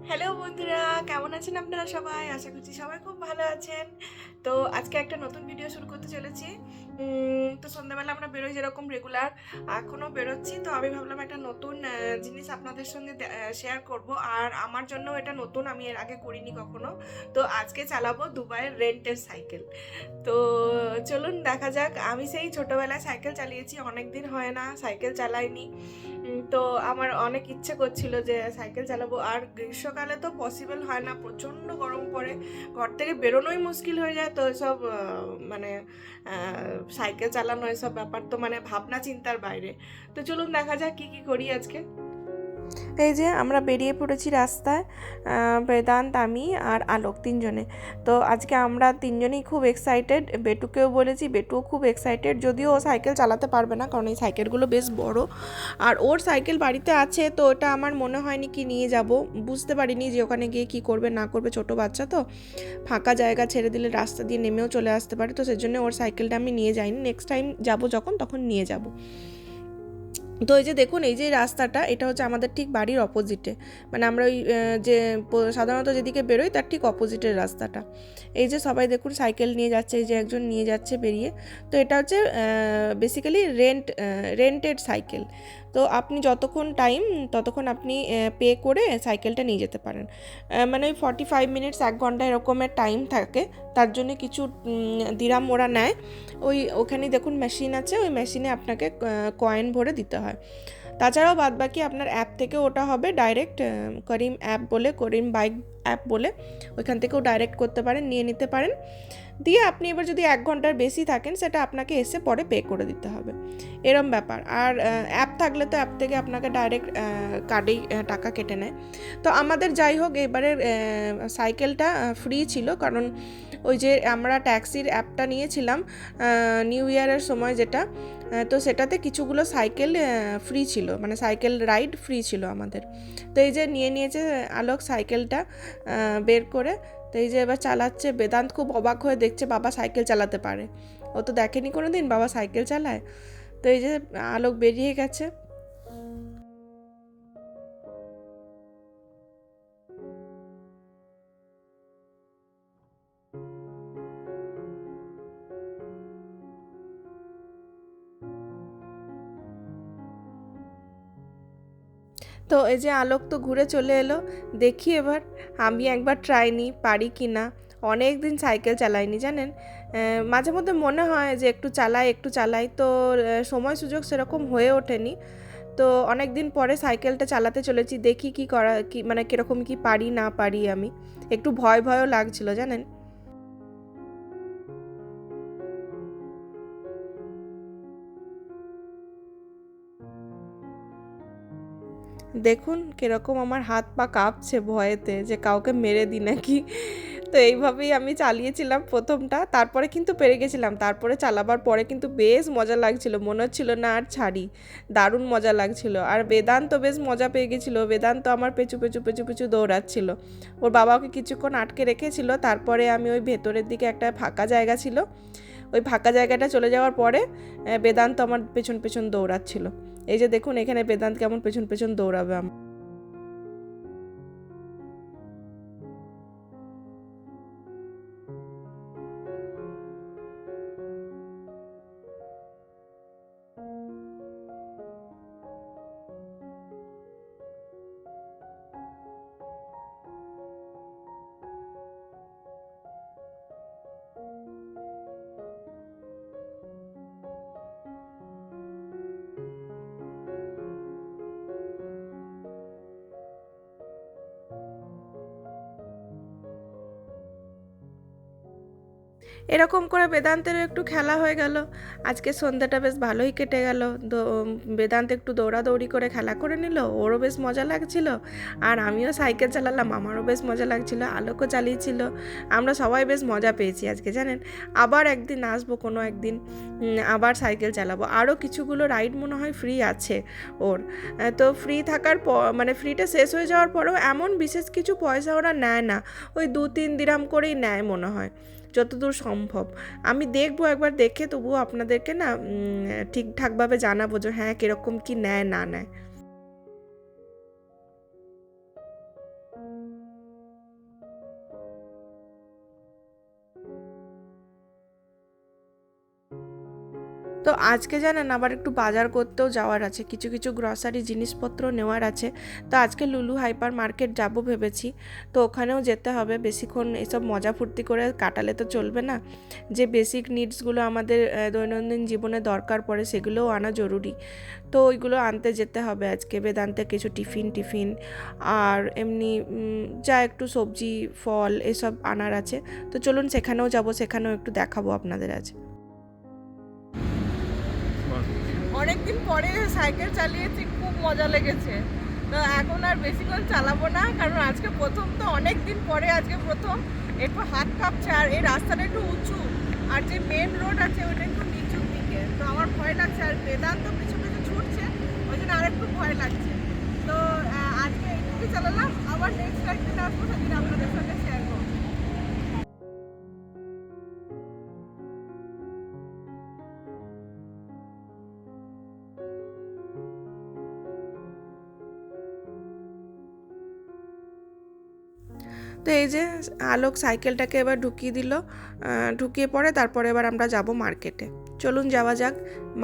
Hello বন্ধুরা, কেমন আছেন আপনারা সবাই? আশা করছি সবাই খুব ভালো আছেন। তো আজকে একটা নতুন ভিডিও শুরু করতে চলেছি। তো সন্ধ্যাবেলা আমরা বেরোই যেরকম রেগুলার, এখনও বেরোচ্ছি। তো আমি ভাবলাম একটা নতুন জিনিস আপনাদের সঙ্গে শেয়ার করব। আর আমার জন্য এটা নতুন, আমি এর আগে করিনি কখনো। তো আজকে চালাবো দুবাইয়ের রেন্টের সাইকেল। তো চলুন দেখা যাক। আমি সেই ছোটোবেলায় সাইকেল চালিয়েছি, অনেক দিন হয় না সাইকেল চালাইনি। তো আমার অনেক ইচ্ছে করছিল যে সাইকেল চালাবো। আর গ্রীষ্মকালে তো পসিবল হয় না, প্রচণ্ড গরম পড়ে, ঘর থেকে বেরোনোই মুশকিল হয়ে যায়। তো এসব মানে সাইকেল চালানো এসব ব্যাপার তো মানে ভাবনা চিন্তার বাইরে। তো চলুন দেখা যাক কী কী করি আজকে। এই যে আমরা বেরিয়ে পড়েছি রাস্তায়, বেদান্ত, আমি আর আলোক তিনজনে। তো আজকে আমরা তিনজনেই খুব এক্সাইটেড। বেটুকেও বলেছি, বেটুও খুব এক্সাইটেড, যদিও ও সাইকেল চালাতে পারবে না কারণ এই সাইকেলগুলো বেশ বড়। আর ওর সাইকেল বাড়িতে আছে, তো ওটা আমার মনে হয়নি কি নিয়ে যাব, বুঝতে পারিনি যে ওখানে গিয়ে কি করবে না করবে। ছোট বাচ্চা তো, ফাঁকা জায়গা ছেড়ে দিলে রাস্তা দিয়ে নেমেও চলে আসতে পারে। তো সেজন্য ওর সাইকেলটা আমি নিয়ে যাইনি, নেক্সট টাইম যাবো যখন তখন নিয়ে যাব। তো এই যে দেখুন, এই যে রাস্তাটা, এটা হচ্ছে আমাদের ঠিক বাড়ির অপোজিটে, মানে আমরা ওই যে সাধারণত যেদিকে বেরোই তার ঠিক অপোজিটের রাস্তাটা। এই যে সবাই দেখুন সাইকেল নিয়ে যাচ্ছে, এই যে একজন নিয়ে যাচ্ছে বেরিয়ে। তো এটা হচ্ছে বেসিক্যালি রেন্টেড সাইকেল। তো আপনি যতক্ষণ টাইম ততক্ষণ আপনি পে করে সাইকেলটা নিয়ে যেতে পারেন। মানে ওই 45 মিনিটস, 1 ঘন্টা এরকমের টাইম থাকে। তার জন্য কিছু দিরাম ওরা নেয়। ওখানে দেখুন মেশিন আছে, ওই মেশিনে আপনাকে কয়েন ভরে দিতে হয়। তাছাড়াও বাদবাকি আপনার অ্যাপ থেকে ওটা হবে ডাইরেক্ট, করিম অ্যাপ বলে, করিম বাইক অ্যাপ বলে, ওইখান থেকেও ডাইরেক্ট করতে পারেন, নিয়ে নিতে পারেন। দিয়ে আপনি এবার যদি 1 ঘন্টার বেশি থাকেন সেটা আপনাকে এসে পরে পে করে দিতে হবে, এরম ব্যাপার। আর অ্যাপ থাকলে তো অ্যাপ থেকে আপনাকে ডাইরেক্ট কার্ডেই টাকা কেটে নেয়। তো আমাদের যাই হোক এবারের সাইকেলটা ফ্রি ছিল, কারণ ওই যে আমরা ট্যাক্সির অ্যাপটা নিয়েছিলাম নিউ ইয়ারের সময় যেটা, তো সেটাতে কিছুগুলো সাইকেল ফ্রি ছিল, মানে সাইকেল রাইড ফ্রি ছিল আমাদের। তো এই যে নিয়ে নিয়েছে আলোক সাইকেলটা বের করে। তো এই যে এবার চালাচ্ছে, বেদান্ত খুব অবাক হয়ে দেখছে বাবা সাইকেল চালাতে পারে, ও তো দেখেনি কোনো দিন বাবা সাইকেল চালায়। তো এই যে আলোক বেরিয়ে গেছে। তো এই যে আলোক তো ঘুরে চলে এলো, দেখি এবার আমি একবার ট্রাই নিই পারি কি না। অনেক দিন সাইকেল চালাইনি জানেন। মাঝে মধ্যে মনে হয় যে একটু চালাই একটু চালাই, তো সময় সুযোগ সেরকম হয়ে ওঠেনি। তো অনেক দিন পরে সাইকেলটা চালাতে চলেছি, দেখি কি করা, কি মানে কীরকম কি পারি না পারি। আমি একটু ভয় ভয়ও লাগছিল জানেন। দেখুন কীরকম আমার হাত পা কাঁপছে ভয়েতে যে কাউকে মেরে দিই নাকি। তো এইভাবেই আমি চালিয়েছিলাম প্রথমটা, তারপরে কিন্তু পেরে গেছিলাম। তারপরে চালাবার পরে কিন্তু বেশ মজা লাগছিল, মনে হচ্ছিল না আর ছাড়ি, দারুণ মজা লাগছিল। আর বেদান্ত বেশ মজা পেয়ে গেছিলো, বেদান্ত আমার পেছু পেছু পেছু পেছু দৌড়াচ্ছিল। ওর বাবাকে কিছুক্ষণ আটকে রেখেছিল, তারপরে আমি ওই ভেতরের দিকে একটা ফাঁকা জায়গা ছিল, ওই ফাঁকা জায়গাটা চলে যাওয়ার পরে বেদান্ত আমার পেছন পেছন দৌড়াচ্ছিল। এই যে দেখুন এখানে বেদান্ত কেমন পেছন পেছন দৌড়াবে আমার। এরকম করে বেদান্তের একটু খেলা হয়ে গেল। আজকে সন্ধ্যাটা বেশ ভালোই কেটে গেল। বেদান্ত একটু দৌড়াদৌড়ি করে খেলা করে নিল, ওরও বেশ মজা লাগছিল। আর আমিও সাইকেল চালালাম, আমারও বেশ মজা লাগছিল, আলোকও চালিয়েছিল। আমরা সবাই বেশ মজা পেয়েছি আজকে জানেন। আবার একদিন আসবো, কোনো একদিন আবার সাইকেল চালাবো। আরও কিছুগুলো রাইড মনে হয় ফ্রি আছে ওর। তো ফ্রি থাকার পর মানে ফ্রিটা শেষ হয়ে যাওয়ার পরেও এমন বিশেষ কিছু পয়সা ওরা নেয় না, ওই 2-3 দিরহাম করেই নেয় মনে হয়, যতদূর সম্ভব। আমি দেখবো একবার, দেখে তবুও আপনাদেরকে না ঠিকঠাকভাবে জানাবো যে হ্যাঁ কীরকম কি নেয় না নেয়। তো আজকে জানেন আবার একটু বাজার করতেও যাওয়ার আছে, কিছু কিছু গ্রসারি জিনিসপত্র নেওয়ার আছে। তো আজকে লুলু হাইপার মার্কেট যাব ভেবেছি, তো ওখানেও যেতে হবে। বেশিক্ষণ এসব মজা ফুর্তি করে কাটালে তো চলবে না, যে বেসিক নিডসগুলো আমাদের দৈনন্দিন জীবনে দরকার পড়ে সেগুলোও আনা জরুরি। তো ওইগুলো আনতে যেতে হবে আজকে। বেদান্তে কিছু টিফিন আর এমনি যা একটু সবজি ফল এসব আনার আছে। তো চলুন সেখানেও যাব, সেখানেও একটু দেখাবো আপনাদের আজ। অনেকদিন পরে সাইকেল চালিয়েছি, খুব মজা লেগেছে। তো এখন আর বেশিক্ষণ চালাবো না, কারণ আজকে প্রথম, তো অনেক দিন পরে আজকে প্রথম। একটু হাত কাঁপছে, আর এই রাস্তাটা একটু উঁচু, আর যে মেন রোড আছে ওটা একটু নিচুর দিকে, তো আমার ভয় লাগছে। আর বেদান্ত পিছু পিছু ছুটছে, ওই জন্য আর একটু ভয় লাগছে। তো আজকে এইটুকুই চালালাম, আবার নেক্সট একদিন আসবো, সেদিন আপনাদের সঙ্গে শেয়ার করবো। তো এই যে আলোক সাইকেলটাকে এবার ঢুকিয়ে দিল, ঢুকিয়ে পরে তারপরে এবার আমরা যাব মার্কেটে। চলুন যাওয়া যাক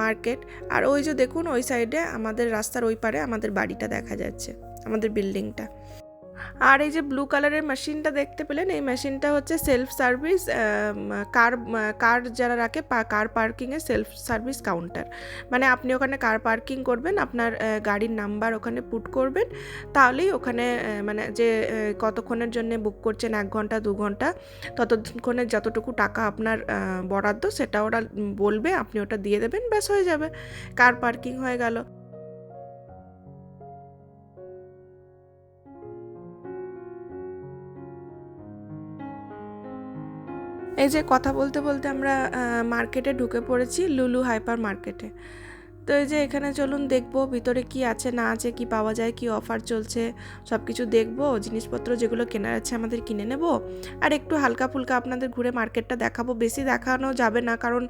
মার্কেট। আর ওই যে দেখুন ওই সাইডে আমাদের রাস্তার ওই পারে আমাদের বাড়িটা দেখা যাচ্ছে, আমাদের বিল্ডিংটা। আর এই যে ব্লু কালারের মেশিনটা দেখতে পেলেন, এই মেশিনটা হচ্ছে সেলফ সার্ভিস কার যারা রাখে কার পার্কিংয়ে সেলফ সার্ভিস কাউন্টার। মানে আপনি ওখানে কার পার্কিং করবেন, আপনার গাড়ির নাম্বার ওখানে পুট করবেন, তাহলেই ওখানে মানে যে কতক্ষণের জন্য বুক করছেন, 1 ঘন্টা 2 ঘন্টা, ততক্ষণের যতটুকু টাকা আপনার বরাদ্দ সেটা ওরা বলবে, আপনি ওটা দিয়ে দেবেন, ব্যাস হয়ে যাবে, কার পার্কিং হয়ে গেল। এই যে কথা বলতে বলতে আমরা মার্কেটে ঢুকে পড়েছি, লুলু হাইপার মার্কেটে। তো এই যে এখানে চলুন দেখবো ভিতরে কি আছে না আছে, কি পাওয়া যায়, কি অফার চলছে, সব কিছু দেখবো। জিনিসপত্র যেগুলো কেনার আছে আমাদের কিনে নেব, আর একটু হালকা ফুলকা আপনাদের ঘুরে মার্কেটটা দেখাবো। বেশি দেখানো যাবে না, কারণ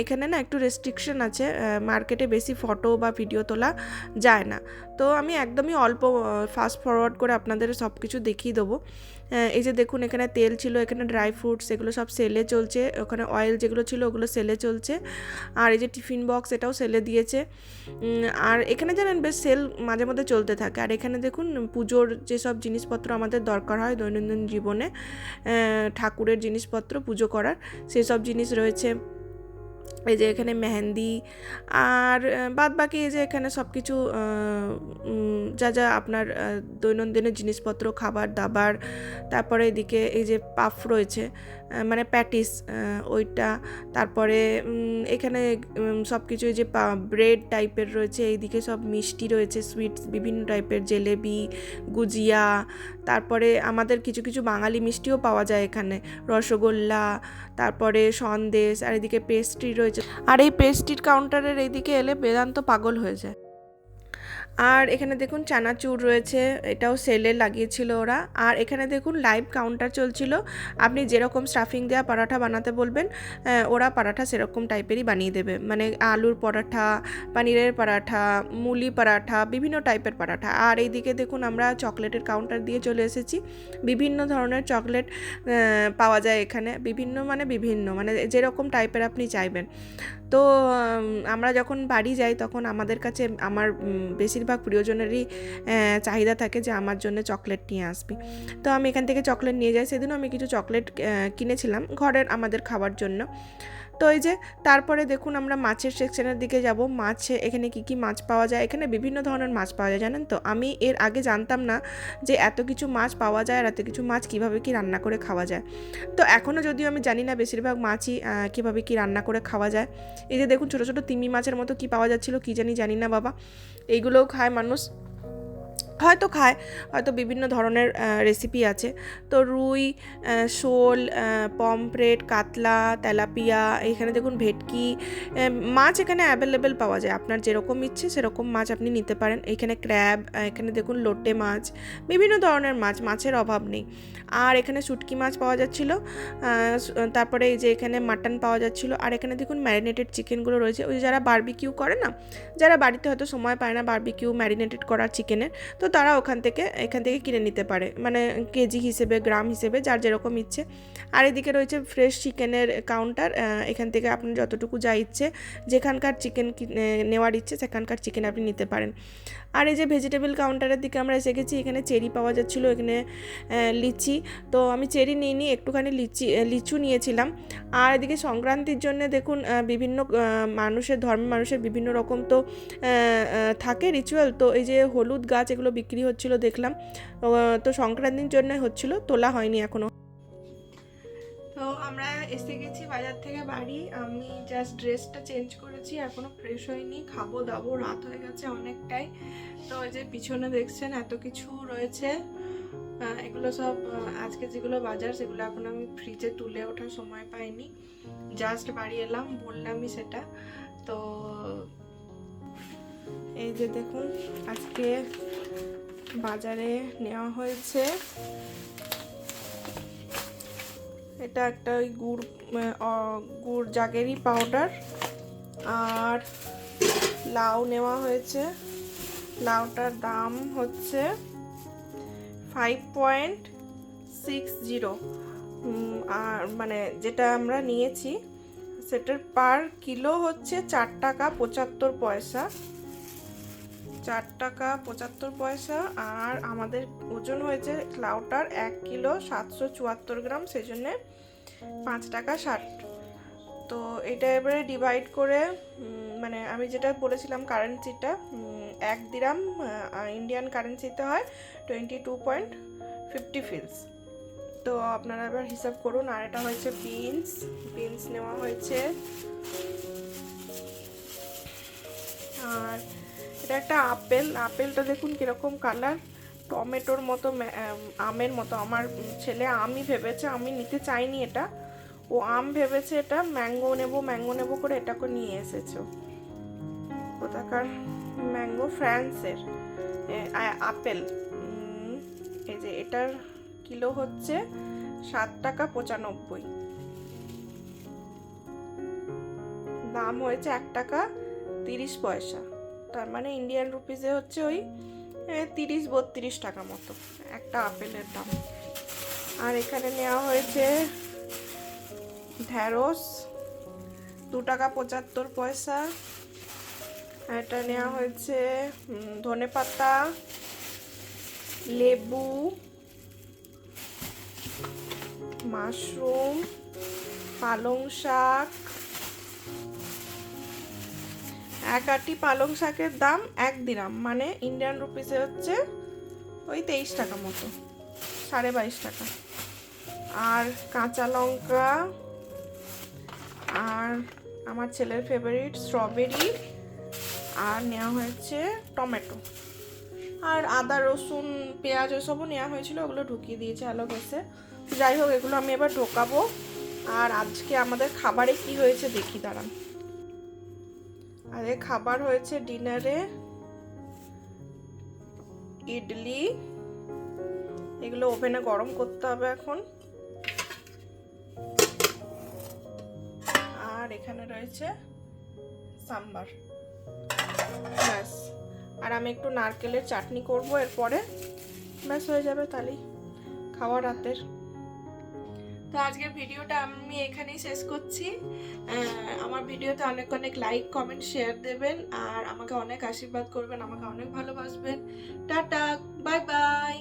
এখানে না একটু রেস্ট্রিকশন আছে, মার্কেটে বেশি ফটো বা ভিডিও তোলা যায় না। তো আমি একদমই অল্প ফাস্ট ফরওয়ার্ড করে আপনাদের সব কিছু দেখিয়ে দেবো। এই যে দেখুন এখানে তেল ছিল, এখানে ড্রাই ফ্রুটস, এগুলো সব সেলে চলছে। ওখানে অয়েল যেগুলো ছিল ওগুলো সেলে চলছে। আর এই যে টিফিন বক্স, এটাও সেলে দিয়েছে। আর এখানে জানেন বেশ সেল মাঝে মধ্যে চলতে থাকে। আর এখানে দেখুন পুজোর যেসব জিনিসপত্র আমাদের দরকার হয় দৈনন্দিন জীবনে, ঠাকুরের জিনিসপত্র পুজো করার, সেসব জিনিস রয়েছে। এই যে এখানে মেহেন্দি, আর বাদ বাকি এই যে এখানে সব কিছু যা যা আপনার দৈনন্দিনের জিনিসপত্র, খাবার দাবার। তারপরে এদিকে এই যে পাফ রয়েছে, মানে প্যাটিস, ওইটা। তারপরে এখানে সব কিছু এই যে ব্রেড টাইপের রয়েছে, এইদিকে সব মিষ্টি রয়েছে, সুইটস বিভিন্ন টাইপের, জিলেবি, গুজিয়া। তারপরে আমাদের কিছু কিছু বাঙালি মিষ্টিও পাওয়া যায় এখানে, রসগোল্লা, তারপরে সন্দেশ, আর এদিকে পেস্ট্রি রয়েছে। আর এই পেস্ট্রির কাউন্টারের এইদিকে এলে বেদান্ত পাগল হয়ে যায়। আর এখানে দেখুন চানাচুর রয়েছে, এটাও সেলে লাগিয়েছিল ওরা। আর এখানে দেখুন লাইভ কাউন্টার চলছিল, আপনি যেরকম স্টাফিং দেওয়া পরাঠা বানাতে বলবেন, ওরা পরাঠা সেরকম টাইপেরই বানিয়ে দেবে। মানে আলুর পরাঠা, পনিরের পরাঠা, মুলি পরাঠা, বিভিন্ন টাইপের পরাঠা। আর এইদিকে দেখুন আমরা চকলেটের কাউন্টার দিয়ে চলে এসেছি। বিভিন্ন ধরনের চকলেট পাওয়া যায় এখানে, বিভিন্ন মানে যেরকম টাইপের আপনি চাইবেন। তো আমরা যখন বাড়ি যাই তখন আমাদের কাছে আমার বেশিরভাগ প্রিয়জনেরই চাহিদা থাকে যে আমার জন্য চকলেট নিয়ে আসবি। তো আমি এখান থেকে চকলেট নিয়ে যাই। সেদিনও আমি কিছু চকলেট কিনেছিলাম ঘরের আমাদের খাবার জন্য। তো এই যে তারপরে দেখুন আমরা মাছের সেকশনের দিকে যাব। এখানে কি মাছ পাওয়া যায়, এখানে বিভিন্ন ধরনের মাছ পাওয়া যায় জানেন তো। আমি এর আগে জানতাম না যে এত কিছু মাছ পাওয়া যায়, আর এত কিছু মাছ কীভাবে কি রান্না করে খাওয়া যায়। তো এখনও যদিও আমি জানি না বেশিরভাগ মাছই কীভাবে কি রান্না করে খাওয়া যায়। এই যে দেখুন ছোটো ছোটো তিমি মাছের মতো কি পাওয়া যাচ্ছিলো, কি জানি না বাবা। এইগুলোও খায় মানুষ, হয়তো বিভিন্ন ধরনের রেসিপি আছে। তো রুই, শোল, পমফ্রেট, কাতলা, তেলাপিয়া, এখানে দেখুন ভেটকি মাছ এখানে অ্যাভেলেবেল পাওয়া যায়। আপনার যেরকম ইচ্ছে সেরকম মাছ আপনি নিতে পারেন। এখানে ক্র্যাব, এখানে দেখুন লোটে মাছ, বিভিন্ন ধরনের মাছের অভাব নেই। আর এখানে শুটকি মাছ পাওয়া যাচ্ছিলো। তারপরে এই যে এখানে মাটন পাওয়া যাচ্ছিলো। আর এখানে দেখুন ম্যারিনেটেড চিকেনগুলো রয়েছে। ওই যারা বারবিকিউ করে না, যারা বাড়িতে হয়তো সময় পায় না বারবিকিউ ম্যারিনেটেড করার চিকেনের, তো তারা এখান থেকে কিনে নিতে পারে, মানে কেজি হিসেবে, গ্রাম হিসেবে, যার যেরকম ইচ্ছে। আর এদিকে রয়েছে ফ্রেশ চিকেনের কাউন্টার, এখান থেকে আপনার যতটুকু যা ইচ্ছে, যেখানকার চিকেন নেওয়ার ইচ্ছে সেখানকার চিকেন আপনি নিতে পারেন। আর এই যে ভেজিটেবল কাউন্টারের দিকে আমরা এসে গেছি, এখানে চেরি পাওয়া যাচ্ছিলো, এখানে লিচি। তো আমি চেরি নিইনি, একটুখানি লিচু নিয়েছিলাম। আর এদিকে সংক্রান্তির জন্য দেখুন বিভিন্ন ধর্মের মানুষের বিভিন্ন রকম তো থাকে রিচুয়াল। তো এই যে হলুদ গাছ এগুলো বিক্রি হচ্ছিল দেখলাম, তো সংক্রান্তির জন্য হচ্ছিল, তোলা হয়নি এখনো। তো আমরা এসে গেছি বাজার থেকে বাড়ি। আমি জাস্ট ড্রেসটা চেঞ্জ করেছি, এখনো ফ্রেশ হয়নি, খাবো দাবো, রাত হয়ে গেছে অনেকটাই। তো ওই যে পিছনে দেখছেন এত কিছু রয়েছে, এগুলো সব আজকে যেগুলো বাজার সেগুলো এখন আমি ফ্রিজে তুলে ওঠার সময় পাইনি, জাস্ট বাড়ি এলাম, বললামই সেটা। তো এই যে দেখুন আজকে বাজারে নেওয়া হয়েছে, এটা একটা ওই গুড় জাগেরি পাউডার, আর লাউ নেওয়া হয়েছে। লাউটার দাম হচ্ছে 5.60, আর মানে যেটা আমরা নিয়েছি সেটার পার কিলো হচ্ছে 4 টাকা 75 পয়সা, 4 টাকা 75 পয়সা। আর আমাদের ওজন হয়েছে লাউটার 1 কিলো 774 গ্রাম, সেই জন্যে 5 টাকা 60। তো এটা এবারে ডিভাইড করে, মানে আমি যেটা বলেছিলাম কারেন্সিটা, 1 দিরাম ইন্ডিয়ান কারেন্সিতে হয় 22.50 ফিলস। তো আপনারা এবার হিসাব করুন। আর এটা হয়েছে বিনস নেওয়া হয়েছে। আর এটা একটা আপেলটা দেখুন কিরকম কালার, টমেটোর মতো, আমের মতো। আমার ছেলে আমই ভেবেছে, আমি নিতে চাইনি এটা, ও আম ভেবেছে এটা ম্যাঙ্গো নেবো করে এটাকে নিয়ে এসেছে। কোথাকার ম্যাঙ্গো, ফ্রান্সের আপেল। এই যে এটার কিলো হচ্ছে 7 টাকা 95, দাম হয়েছে 1 টাকা 30 পয়সা, তার মানে ইন্ডিয়ান রুপিসে হচ্ছে ওই 30-32 টাকা মতো একটা আপেলের দাম। আর এখানে নেওয়া হয়েছে ঢ্যাঁড়স 2 টাকা 75 পয়সা। এটা নেওয়া হয়েছে ধনেপাতা, লেবু, মাশরুম, পালং শাক। এক আটি পালং শাকের দাম 1 দিরাম, মানে ইন্ডিয়ান রুপিসে হচ্ছে ওই 23 টাকা মতো, 22.5 টাকা। আর কাঁচা লঙ্কা, আর আমার ছেলের ফেভারিট স্ট্রবেরি, আর নেওয়া হয়েছে টমেটো। আর আদা রসুন পেঁয়াজ ওসবও নেওয়া হয়েছিল, ওগুলো ঢুকিয়ে দিয়েছে আলো গেছে। যাই হোক, এগুলো আমি এবার ঢোকাবো। আর আজকে আমাদের খাবারে কি হয়েছে দেখি, দাঁড়ান। আরে খাবার হয়েছে ডিনারে ইডলি, এগুলো ওভেনে গরম করতে হবে এখন। আর এখানে রয়েছে সাম্বার, ব্যাস। আর আমি একটু নারকেলের চাটনি করবো এরপরে, ব্যাস হয়ে যাবে তাহলেই খাওয়া রাতের। তো আজকের ভিডিওটা আমি এখানেই শেষ করছি। আমার ভিডিওতে অনেক অনেক লাইক, কমেন্ট, শেয়ার দেবেন, আর আমাকে অনেক আশীর্বাদ করবেন, আমাকে অনেক ভালোবাসবেন। Tata, bye bye.